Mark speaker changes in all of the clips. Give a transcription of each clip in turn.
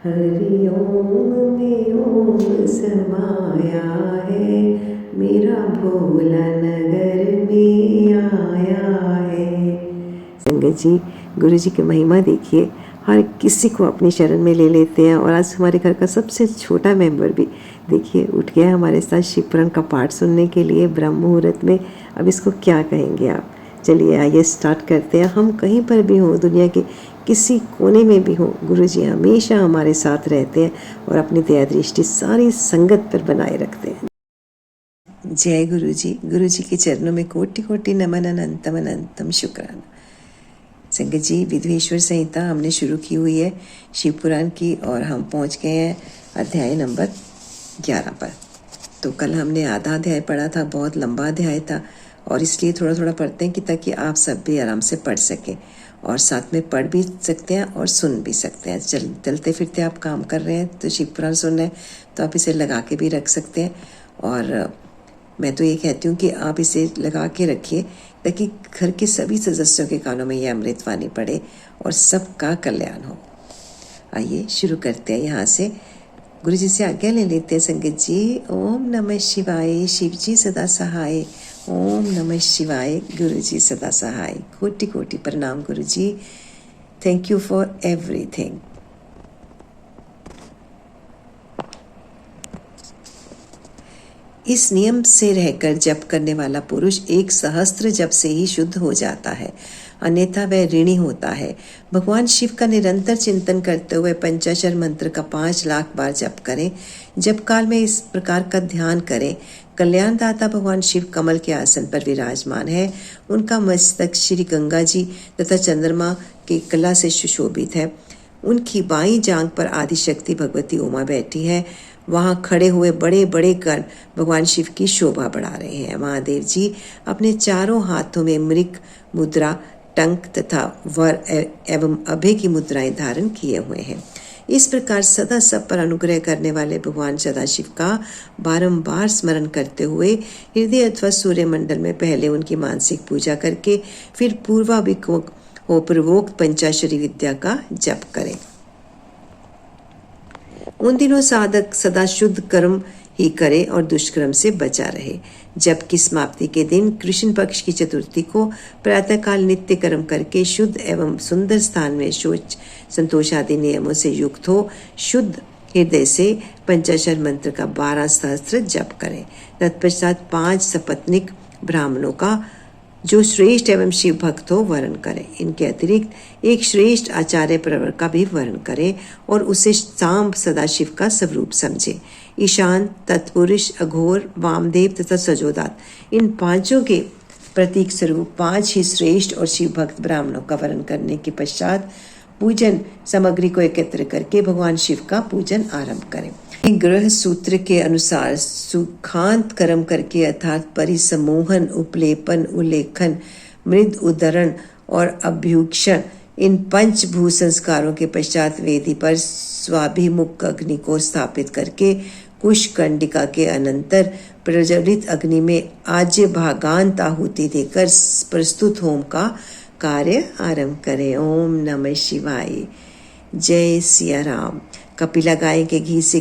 Speaker 1: हरि ओम में ओम समाया है, मेरा भोला नगर में आया है। संगत जी, गुरु जी की महिमा देखिए, हर किसी को अपनी शरण में ले लेते हैं। और आज हमारे घर का सबसे छोटा मेंबर भी देखिए उठ गया हमारे साथ शिवपुराण का पाठ सुनने के लिए ब्रह्म मुहूर्त में। अब इसको क्या कहेंगे आप। चलिए आइए स्टार्ट करते हैं। हम कहीं पर भी हों, दुनिया के किसी कोने में भी हों, गुरु जी हमेशा हमारे साथ रहते हैं और अपनी दया दृष्टि सारी संगत पर बनाए रखते हैं। जय गुरु जी के चरणों में कोटि कोटि नमन, अनंतम अनंतम शुक्राना। संगत जी, विधवेश्वर संहिता हमने शुरू की हुई है शिवपुराण की, और हम पहुंच गए हैं अध्याय नंबर 11 पर। तो कल हमने आधा अध्याय पढ़ा था, बहुत लंबा अध्याय था, और इसलिए थोड़ा थोड़ा पढ़ते हैं कि ताकि आप सब भी आराम से पढ़ सकें और साथ में पढ़ भी सकते हैं और सुन भी सकते हैं। चलते फिरते आप काम कर रहे हैं तो शिवपुराण सुन रहे हैं तो आप इसे लगा के भी रख सकते हैं। और मैं तो ये कहती हूँ कि आप इसे लगा के रखिए ताकि घर के सभी सदस्यों के कानों में यह अमृतवाणी पड़े और सबका कल्याण हो। आइए शुरू करते हैं यहाँ से। गुरु जी से आज्ञा ले लेते हैं संगत जी। ओम नमः शिवाय, शिव जी सदा सहाय। ओम नमः शिवाय, गुरु जी सदा सहाय। कोटि कोटि प्रणाम Guru ji. Thank you for everything. इस नियम से रहकर जप करने वाला पुरुष 1 सहस्त्र जप से ही शुद्ध हो जाता है, अन्यथा वह ऋणी होता है। भगवान शिव का निरंतर चिंतन करते हुए पंचाक्षर मंत्र का 5 लाख बार जप करें। जप काल में इस प्रकार का ध्यान करें। कल्याणदाता भगवान शिव कमल के आसन पर विराजमान है। उनका मस्तक श्री गंगा जी तथा चंद्रमा की कला से सुशोभित है। उनकी बाईं जांघ पर आदिशक्ति भगवती उमा बैठी है। वहाँ खड़े हुए बड़े बड़े कर्ण भगवान शिव की शोभा बढ़ा रहे हैं। महादेव जी अपने चारों हाथों में मृग मुद्रा, टंक तथा वर एवं अभय की मुद्राएं धारण किए हुए हैं। इस प्रकार सदा सब पर अनुग्रह करने वाले भगवान सदाशिव का बारंबार स्मरण करते हुए हृदय अथवा सूर्य मंडल में पहले उनकी मानसिक पूजा करके फिर पूर्वोक्त पंचाक्षरी विद्या का जप करें। उन दिनों साधक सदा शुद्ध कर्म ही करे और दुष्कर्म से बचा रहे। जब की समाप्ति के दिन कृष्ण पक्ष की चतुर्थी को प्रातःकाल नित्य कर्म करके शुद्ध एवं सुंदर स्थान में शौच संतोष आदि नियमों से युक्त हो शुद्ध हृदय से पंचाक्षर मंत्र का 12 सहस्त्र जप करें। तत्पश्चात 5 सपत्निक ब्राह्मणों का जो श्रेष्ठ एवं शिव भक्त हो वर्ण करें। इनके अतिरिक्त एक श्रेष्ठ आचार्य प्रवर का भी वर्ण करें और उसे सांब सदाशिव का स्वरूप समझे। ईशान, तत्पुरुष, अघोर, वामदेव तथा सजोदात, इन 5 के प्रतीक स्वरूप 5 ही श्रेष्ठ और शिव भक्त ब्राह्मणों का वर्ण करने के पश्चात पूजन सामग्री को एकत्र करके भगवान शिव का पूजन आरंभ करें। ग्रह सूत्र के अनुसार सुखांत कर्म करके अर्थात परिसमोहन, उपलेपन, उल्लेखन, मृद उद्धरण और अभ्युक्षण, इन 5 भू संस्कारों के पश्चात वेदी पर स्वाभिमुख अग्नि को स्थापित करके कुश कंडिका के अनंतर प्रज्वलित अग्नि में आज्य भागांत आहुति देकर प्रस्तुत होम का कार्य आरंभ करें। ओम नमः शिवाय। जय सिया राम। कपिला गाय के घी से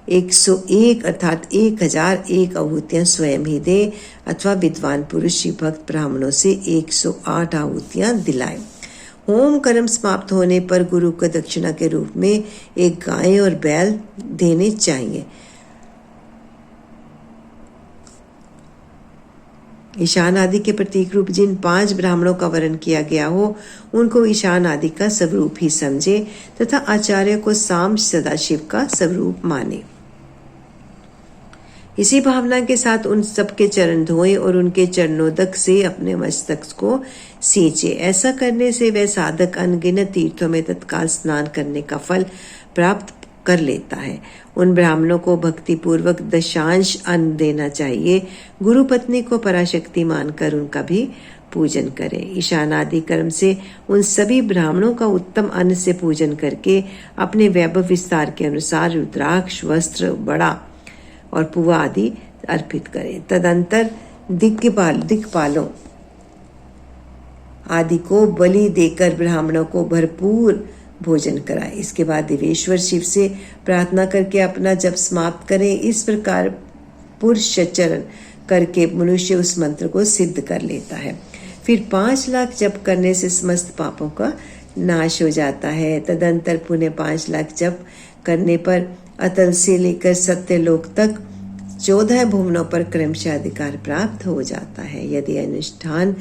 Speaker 1: 101 अर्थात 1001 आहुतियाँ स्वयं ही दे अथवा विद्वान पुरुष शिव भक्त ब्राह्मणों से 108 आहुतियाँ दिलाए। होम कर्म समाप्त होने पर गुरु को दक्षिणा के रूप में एक गाय और बैल देने चाहिए। ईशान आदि के प्रतीक रूप जिन 5 ब्राह्मणों का वर्ण किया गया हो उनको ईशान आदि का स्वरूप ही समझे तथा आचार्य को सांब सदाशिव का स्वरूप माने। इसी भावना के साथ उन सबके चरण धोएं और उनके चरणोदक से अपने मस्तक को सींचे। ऐसा करने से वह साधक अनगिनत तीर्थों में तत्काल स्नान करने का फल प्राप्त कर लेता है। उन ब्राह्मणों को भक्तिपूर्वक दशांश अन्न देना चाहिए। गुरु पत्नी को पराशक्ति मानकर उनका भी पूजन करें। ईशान आदि कर्म से उन सभी ब्राह्मणों का उत्तम अन्न से पूजन करके अपने वैभव विस्तार के अनुसार रुद्राक्ष, वस्त्र, बड़ा और पुआ आदि अर्पित करें। तदंतर दिक्पालों आदि को बलि देकर ब्राह्मणों को भरपूर भोजन कराए। इसके बाद देवेश्वर शिव से प्रार्थना करके अपना जप समाप्त करें। इस प्रकार पुरुषचरण करके मनुष्य उस मंत्र को सिद्ध कर लेता है। फिर 5 लाख जप करने से समस्त पापों का नाश हो जाता है। तदंतर पुनः 5 लाख जप करने पर अतल से लेकर सत्यलोक तक 14 भुवनों पर क्रमशः अधिकार प्राप्त हो जाता है। यदि अनुष्ठान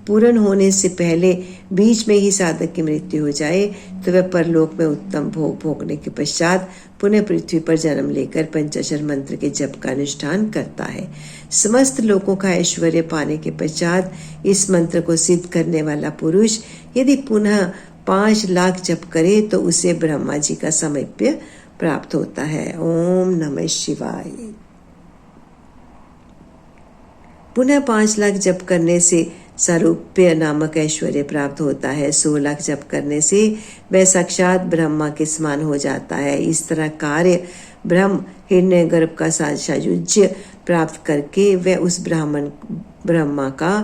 Speaker 1: पूर्ण होने से पहले बीच में ही साधक की मृत्यु हो जाए तो वह परलोक में उत्तम भोग भोगने के पश्चात पुनः पृथ्वी पर जन्म लेकर पंचाक्षर मंत्र के जप का अनुष्ठान करता है। समस्त लोगों का ऐश्वर्य पाने के पश्चात इस मंत्र को सिद्ध करने वाला पुरुष यदि पुनः 5 लाख जप करे तो उसे ब्रह्मा जी का सामीप्य प्राप्त होता है। ओम नमः शिवाय। पुनः 5 लाख जप करने से सारूप्य नामक ऐश्वर्य प्राप्त होता है। 100 लाख जप करने से वह साक्षात ब्रह्मा के समान हो जाता है। इस तरह कार्य ब्रह्म हिरण्यगर्भ का सायुज्य प्राप्त करके वह उस ब्रह्मा का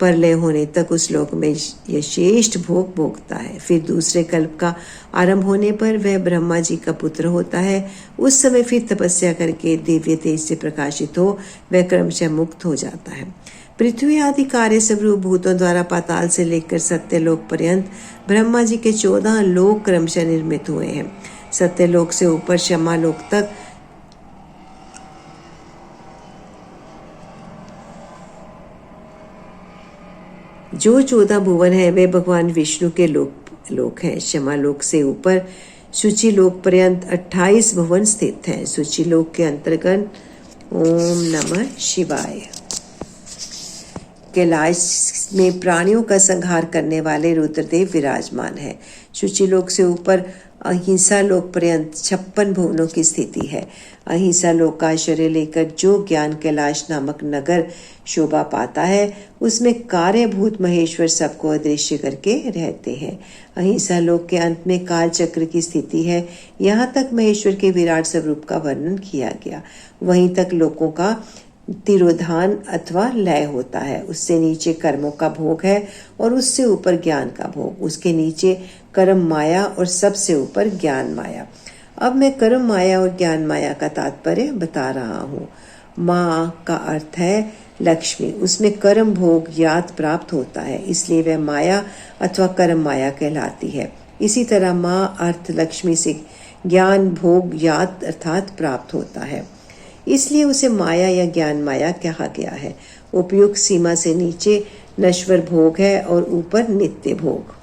Speaker 1: परलय होने तक उस लोक में यथेष्ट भोग भोगता है। फिर दूसरे कल्प का आरंभ होने पर वह ब्रह्मा जी का पुत्र होता है। उस समय फिर तपस्या करके दिव्य तेज से प्रकाशित हो वह क्रमशः मुक्त हो जाता है। पृथ्वी आदि कार्य स्वरूप भूतों द्वारा पाताल से लेकर सत्यलोक पर्यंत ब्रह्मा जी के 14 लोक क्रमशः निर्मित हुए हैं। सत्यलोक से ऊपर क्षमालोक तक जो 14 भुवन है वे भगवान विष्णु के लोक हैं। क्षमालोक से ऊपर सूची लोक पर्यंत 28 भुवन स्थित हैं। सूची लोक के अंतर्गत ओम नमः शिवाय। कैलाश में प्राणियों का संहार करने वाले रुद्रदेव विराजमान है। सूचीलोक से ऊपर अहिंसा लोक पर्यंत 56 भुवनों की स्थिति है। अहिंसा लोक का आश्रय लेकर जो ज्ञान कैलाश नामक नगर शोभा पाता है उसमें कार्यभूत महेश्वर सबको अदृश्य करके रहते हैं। अहिंसा लोक के अंत में काल चक्र की स्थिति है। यहाँ तक महेश्वर के विराट स्वरूप का वर्णन किया गया। वहीं तक लोकों का तिरोधान अथवा लय होता है। उससे नीचे कर्मों का भोग है और उससे ऊपर ज्ञान का भोग। उसके नीचे कर्म माया और सबसे ऊपर ज्ञान माया। अब मैं कर्म माया और ज्ञान माया का तात्पर्य बता रहा हूँ। माँ का अर्थ है लक्ष्मी। उसमें कर्म भोग याद प्राप्त होता है, इसलिए वह माया अथवा कर्म माया कहलाती है। इसी तरह माँ अर्थ लक्ष्मी से ज्ञान भोग याद अर्थात प्राप्त होता है, इसलिए उसे माया या ज्ञान माया कहा गया है। उपयुक्त सीमा से नीचे नश्वर भोग है और ऊपर नित्य भोग।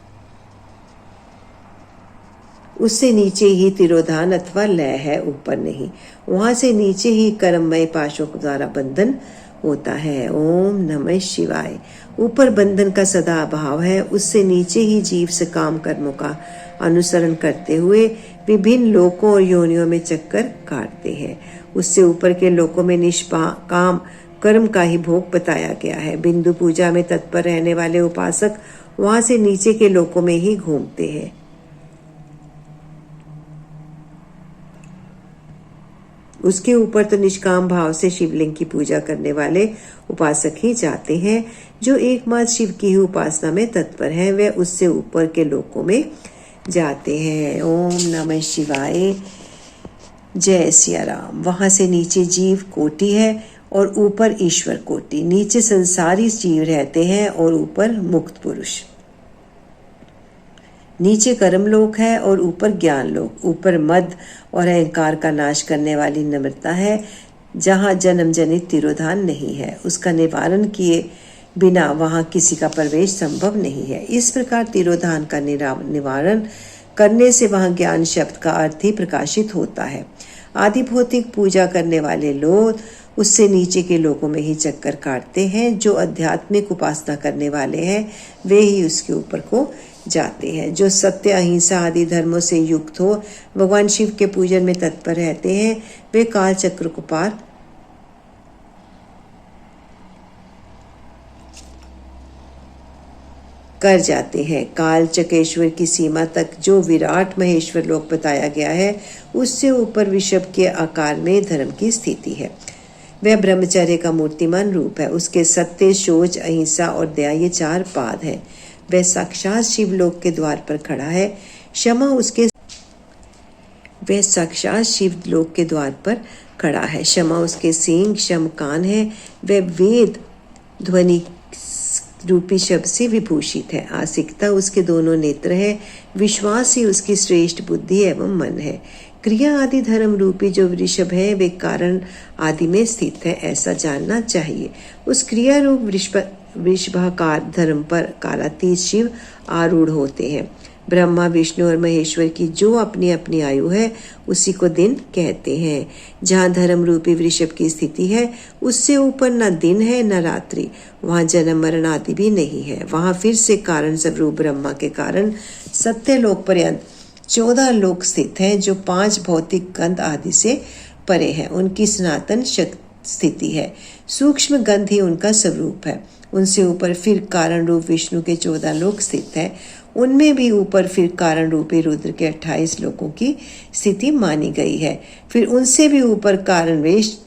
Speaker 1: उससे नीचे ही तिरोधान अथवा लय है, ऊपर नहीं। वहां से नीचे ही कर्ममय पाशों द्वारा बंधन होता है। ओम नमः शिवाय। ऊपर बंधन का सदा अभाव है। उससे नीचे ही जीव से काम कर्मों का अनुसरण करते हुए विभिन्न लोकों और योनियों में चक्कर काटते हैं। उससे ऊपर के लोकों में निष्काम कर्म का ही भोग बताया गया है। बिंदु पूजा में तत्पर रहने वाले उपासक वहां से नीचे के लोकों में ही घूमते हैं। उसके ऊपर तो निष्काम भाव से शिवलिंग की पूजा करने वाले उपासक ही जाते हैं। जो एकमात्र शिव की ही उपासना में तत्पर है वे उससे ऊपर के लोकों में जाते हैं। ओम नमः शिवाय। जय सिया राम। वहां से नीचे जीव कोटि है और ऊपर ईश्वर कोटि। नीचे संसारी जीव रहते हैं और ऊपर मुक्त पुरुष। नीचे कर्म लोक है और ऊपर ज्ञान लोक। ऊपर मद और अहंकार का नाश करने वाली नम्रता है, जहाँ जन्म जनित तिरोधान नहीं है। उसका निवारण किए बिना वहाँ किसी का प्रवेश संभव नहीं है। इस प्रकार तिरोधान का निवारण करने से वहाँ ज्ञान शब्द का अर्थ ही प्रकाशित होता है। आदि भौतिक पूजा करने वाले लोग उससे नीचे के लोगों में ही चक्कर काटते हैं। जो आध्यात्मिक उपासना करने वाले हैं वे ही उसके ऊपर को जाते हैं। जो सत्य अहिंसा आदि धर्मों से युक्त हो भगवान शिव के पूजन में तत्पर रहते हैं वे काल चक्र को पार कर जाते हैं। काल चकेश्वर की सीमा तक जो विराट महेश्वर लोक बताया गया है उससे ऊपर विषभ के आकार में धर्म की स्थिति है। वह ब्रह्मचर्य का मूर्तिमान रूप है। उसके सत्य, शौच, अहिंसा और दया ये 4 पाद हैं। वह साक्षात शिवलोक के द्वार पर खड़ा है। क्षमा उसके वह साक्षात शिवलोक के द्वार पर खड़ा है। क्षमा उसके सींग क्षम कान है। वह वेद ध्वनि रूपी शब्द से विभूषित है। आसिकता उसके दोनों नेत्र है। विश्वास ही उसकी श्रेष्ठ बुद्धि एवं मन है। क्रिया आदि धर्म रूपी जो वृषभ है वे कारण आदि में स्थित है, ऐसा जानना चाहिए। उस क्रिया रूप वृषभाकार धर्म पर कालातीत शिव आरूढ़ होते हैं। ब्रह्मा विष्णु और महेश्वर की जो अपनी अपनी आयु है उसी को दिन कहते हैं। जहाँ धर्म रूपी वृषभ की स्थिति है उससे ऊपर न दिन है न रात्रि, वहाँ जन्म मरण आदि भी नहीं है। वहाँ फिर से कारण स्वरूप ब्रह्मा के कारण सत्यलोक पर्यंत 14 लोक स्थित हैं जो 5 भौतिक गंध आदि से परे हैं। उनकी सनातन स्थिति है। सूक्ष्म गंध ही उनका स्वरूप है। उनसे ऊपर फिर कारण रूप विष्णु के 14 लोक स्थित है। उनमें भी ऊपर फिर कारण रूपी रुद्र के 28 लोकों की स्थिति मानी गई है। फिर उनसे भी ऊपर कारण वेश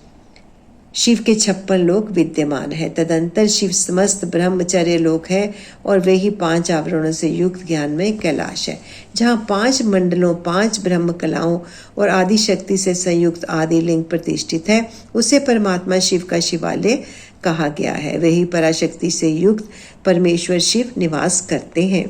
Speaker 1: शिव के 56 लोक विद्यमान है। तदंतर शिव समस्त ब्रह्मचर्य लोक है और वे ही 5 आवरणों से युक्त ज्ञानमय कैलाश है, जहाँ 5 मंडलों 5 ब्रह्म कलाओं और आदि शक्ति से संयुक्त आदि लिंग प्रतिष्ठित है। उसे परमात्मा शिव का शिवालय कहा गया है। वही पराशक्ति से युक्त परमेश्वर शिव निवास करते हैं।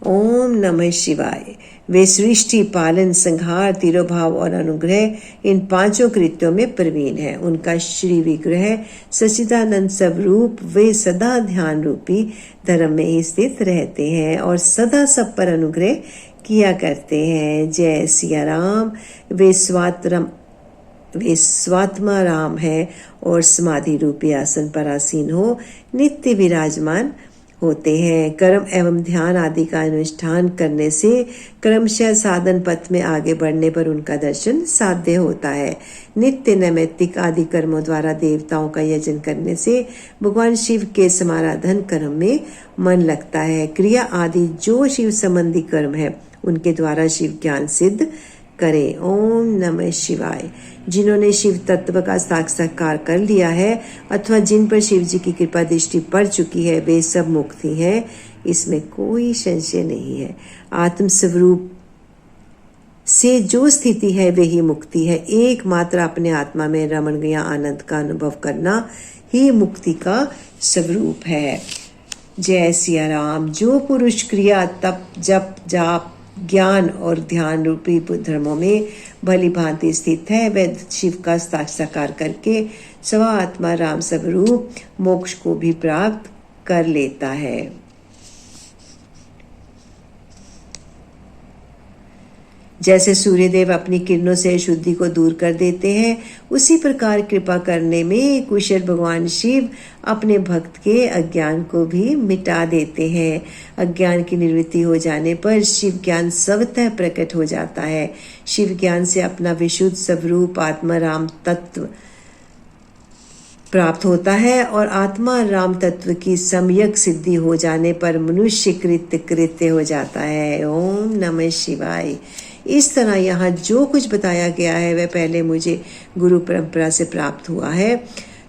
Speaker 1: ओम नमः शिवाय। वे सृष्टि पालन संहार तिरोभाव और अनुग्रह इन 5 कृत्यों में प्रवीण है। उनका श्री विग्रह सच्चिदानंद स्वरूप वे सदा ध्यान रूपी धर्म में ही स्थित रहते हैं और सदा सब पर अनुग्रह किया करते हैं। जय सिया राम। वे स्वात्मा राम है और समाधि रूपी आसन पर आसीन हो नित्य विराजमान होते हैं। कर्म एवं ध्यान आदि का अनुष्ठान करने से क्रमशः साधन पथ में आगे बढ़ने पर उनका दर्शन साध्य होता है। नित्य नैमित्तिक आदि कर्मों द्वारा देवताओं का यजन करने से भगवान शिव के समाराधन कर्म में मन लगता है। क्रिया आदि जो शिव संबंधी कर्म है उनके द्वारा शिव ज्ञान सिद्ध करें। ओम नमः शिवाय। जिन्होंने शिव तत्व का साक्षात्कार कर लिया है अथवा जिन पर शिव जी की कृपा दृष्टि पड़ चुकी है वे सब मुक्त ही हैं, इसमें कोई संशय नहीं है। आत्म स्वरूप से जो स्थिति है वही मुक्ति है। एकमात्र अपने आत्मा में रमण या आनंद का अनुभव करना ही मुक्ति का स्वरूप है। जय सिया राम। जो पुरुष क्रिया तप जप जाप ज्ञान और ध्यान रूपी धर्मों में भली भांति स्थित है वह शिव का साक्षात्कार करके स्व आत्मा राम स्वरूप मोक्ष को भी प्राप्त कर लेता है। जैसे सूर्यदेव अपनी किरणों से अशुद्धि को दूर कर देते हैं उसी प्रकार कृपा करने में कुशल भगवान शिव अपने भक्त के अज्ञान को भी मिटा देते हैं। अज्ञान की निवृत्ति हो जाने पर शिव ज्ञान स्वतः प्रकट हो जाता है। शिव ज्ञान से अपना विशुद्ध स्वरूप आत्मा राम तत्व प्राप्त होता है और आत्मा राम तत्व की सम्यक सिद्धि हो जाने पर मनुष्य कृत्य हो जाता है। ओम नमः शिवाय। इस तरह यहाँ जो कुछ बताया गया है वह पहले मुझे गुरु परंपरा से प्राप्त हुआ है।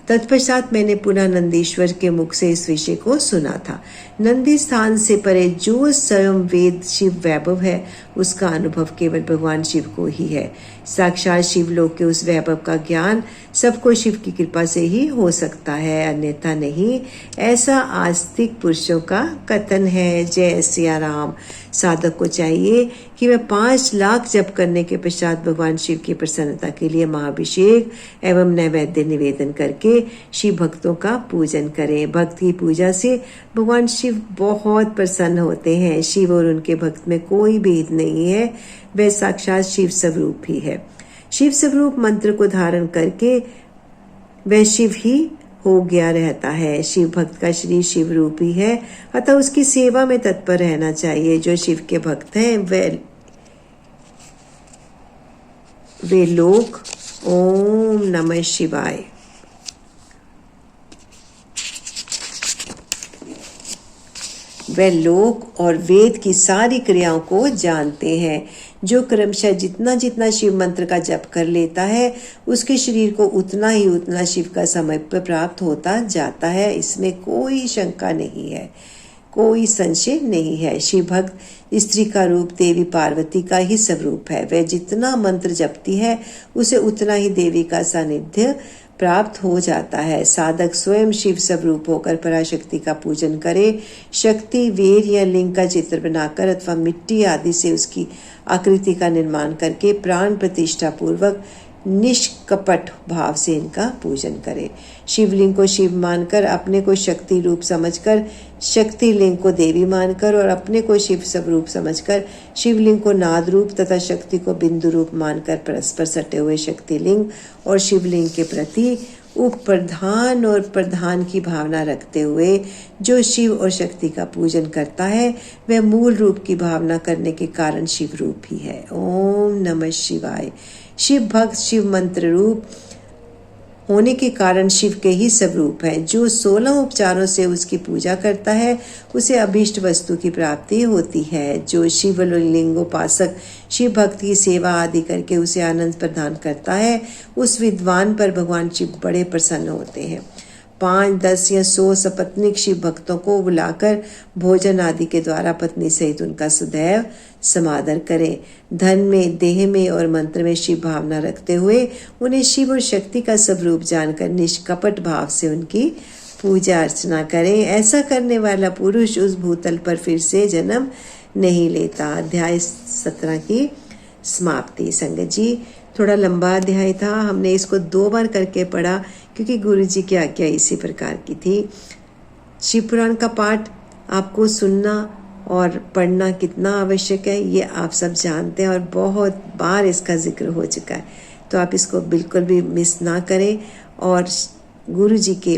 Speaker 1: तत्पश्चात मैंने पुनः नंदीश्वर के मुख से इस विषय को सुना था। नंदी स्थान से परे जो स्वयं वेद शिव वैभव है उसका अनुभव केवल भगवान शिव को ही है। साक्षात शिवलोक के उस वैभव का ज्ञान सबको शिव की कृपा से ही हो सकता है, अन्यथा नहीं, ऐसा आस्तिक पुरुषों का कथन है। जय सिया राम। साधक को चाहिए कि वह 5 लाख जप करने के पश्चात भगवान शिव की प्रसन्नता के लिए महाभिषेक एवं नैवेद्य निवेदन करके शिव भक्तों का पूजन करे। भक्त की पूजा से भगवान शिव बहुत प्रसन्न होते हैं। शिव और उनके भक्त में कोई भेद नहीं है, वह साक्षात शिव स्वरूप ही है। शिव स्वरूप मंत्र को धारण करके वह शिव ही हो गया रहता है। शिव भक्त का श्री शिव रूप ही है, अतः उसकी सेवा में तत्पर रहना चाहिए। जो शिव के भक्त हैं वे लोग। ओम नमः शिवाय। वे लोक और वेद की सारी क्रियाओं को जानते हैं। जो क्रमशः जितना जितना शिव मंत्र का जप कर लेता है उसके शरीर को उतना ही उतना शिव का समय पर प्राप्त होता जाता है, इसमें कोई शंका नहीं है। कोई संशय नहीं है। शिव भक्त स्त्री का रूप देवी पार्वती का ही स्वरूप है। वह जितना मंत्र जपती है उसे उतना ही देवी का सानिध्य प्राप्त हो जाता है। साधक स्वयं शिव स्वरूप होकर पराशक्ति का पूजन करे। शक्ति वीर या लिंग का चित्र बनाकर अथवा मिट्टी आदि से उसकी आकृति का निर्माण करके प्राण प्रतिष्ठा पूर्वक निष्कपट भाव से इनका पूजन करे। शिवलिंग को शिव मानकर, अपने को शक्ति रूप समझकर शक्ति लिंग को देवी मानकर और अपने को शिव स्वरूप समझकर शिवलिंग को नाद रूप तथा शक्ति को बिंदु रूप मानकर परस्पर सटे हुए शक्ति लिंग और शिवलिंग के प्रति उपप्रधान और प्रधान की भावना रखते हुए जो शिव और शक्ति का पूजन करता है वह मूल रूप की भावना करने के कारण शिव रूप ही है। ओम नमः शिवाय। शिव भक्त शिव मंत्र रूप होने के कारण शिव के ही स्वरूप है। जो 16 उपचारों से उसकी पूजा करता है उसे अभीष्ट वस्तु की प्राप्ति होती है। जो शिवलिंगोपासक शिव भक्त की सेवा आदि करके उसे आनंद प्रदान करता है उस विद्वान पर भगवान शिव बड़े प्रसन्न होते हैं। 5, 10 या 100 सपत्नीक शिव भक्तों को बुलाकर भोजन आदि के द्वारा पत्नी सहित उनका सदैव समादर करें। धन में, देह में और मंत्र में शिव भावना रखते हुए उन्हें शिव और शक्ति का स्वरूप जानकर निष्कपट भाव से उनकी पूजा अर्चना करें। ऐसा करने वाला पुरुष उस भूतल पर फिर से जन्म नहीं लेता। अध्याय 17 की समाप्ति। संगत जी, थोड़ा लंबा अध्याय था, हमने इसको 2 बार करके पढ़ा क्योंकि गुरु जी की आज्ञा इसी प्रकार की थी। शिव पुराण का पाठ आपको सुनना और पढ़ना कितना आवश्यक है ये आप सब जानते हैं और बहुत बार इसका जिक्र हो चुका है, तो आप इसको बिल्कुल भी मिस ना करें और गुरु जी के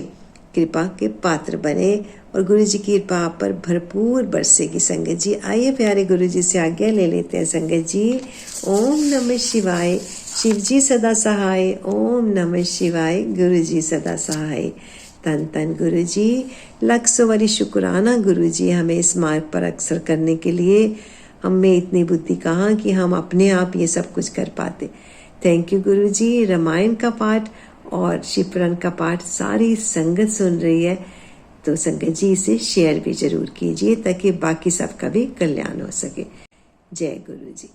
Speaker 1: कृपा के पात्र बने और गुरु जी की कृपा आप पर भरपूर बरसेगी। संगत जी, आइए प्यारे गुरु जी से आज्ञा ले लेते हैं। संगत जी, ओम नमः शिवाय। शिव जी सदा सहाय। ओम नमः शिवाय। गुरु जी सदा सहाय। तन तन गुरु जी, लाख सौ वाली शुक्राना गुरु जी, हमें इस मार्ग पर अक्सर करने के लिए। हमें इतनी बुद्धि कहाँ कि हम अपने आप ये सब कुछ कर पाते। थैंक यू गुरु जी। रामायण का पाठ और शिव पुराण का पाठ सारी संगत सुन रही है, तो संगत जी इसे शेयर भी जरूर कीजिए ताकि बाकी सबका भी कल्याण हो सके। जय गुरु जी।